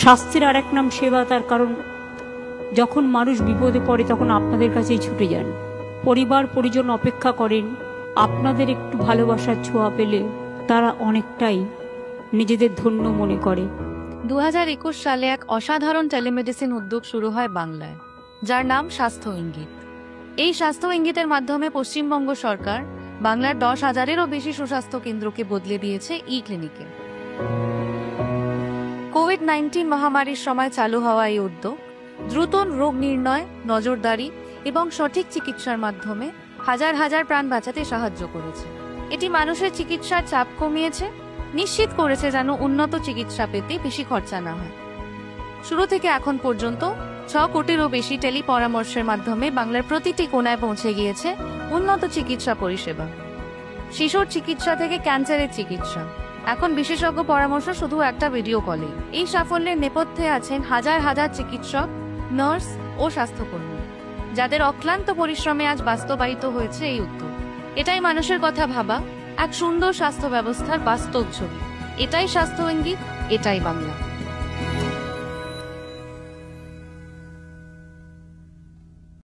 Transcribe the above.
স্বাস্থ্যের আর এক নাম সেবা। তার কারণ যখন মানুষ বিপদে পড়ে তখন আপনাদের কাছেই ছুটে যান, পরিবার পরিজন অপেক্ষা করেন। আপনাদের একটু ভালোবাসার ছোঁয়া পেলে তারা অনেকটাই নিজেদের ধন্য মনে করে। 2021 সালে এক অসাধারণ টেলিমেডিসিন উদ্যোগ শুরু হয় বাংলায়, যার নাম স্বাস্থ্য ইঙ্গিত। এই স্বাস্থ্য ইঙ্গিতের মাধ্যমে পশ্চিমবঙ্গ সরকার বাংলার 10,000-এরও বেশি সুস্বাস্থ্য কেন্দ্রকে বদলে দিয়েছে ই-ক্লিনিকে। কোভিড-19 মহামারীর সময় চালু হওয়া এই উদ্যোগ দ্রুত রোগ নির্ণয়, নজরদারি এবং সঠিক চিকিৎসার মাধ্যমে হাজার হাজার প্রাণ বাঁচাতে সাহায্য করেছে। এটি মানুষের চিকিৎসার চাপ কমিয়েছে, নিশ্চিত করেছে যেন উন্নত চিকিৎসা পেতে বেশি খরচা না হয়। শুরু থেকে এখন পর্যন্ত 6 কোটিরও বেশি টেলি পরামর্শের মাধ্যমে বাংলার প্রতিটি কোণায় পৌঁছে গিয়েছে উন্নত চিকিৎসা পরিষেবা। শিশুর চিকিৎসা থেকে ক্যান্সারের চিকিৎসা, এখন বিশেষজ্ঞ পরামর্শ শুধু একটা ভিডিও কলে। এই সাফল্যের নেপথ্যে আছেন হাজার হাজার চিকিৎসক, নার্স ও স্বাস্থ্যকর্মী, যাদের অক্লান্ত পরিশ্রমে আজ বাস্তবায়িত হয়েছে এই উদ্যোগ। এটাই মানুষের কথা ভাবা, এক সুন্দর স্বাস্থ্য ব্যবস্থার বাস্তব ছবি। এটাই স্বাস্থ্য ইঙ্গিত, এটাই বাংলা।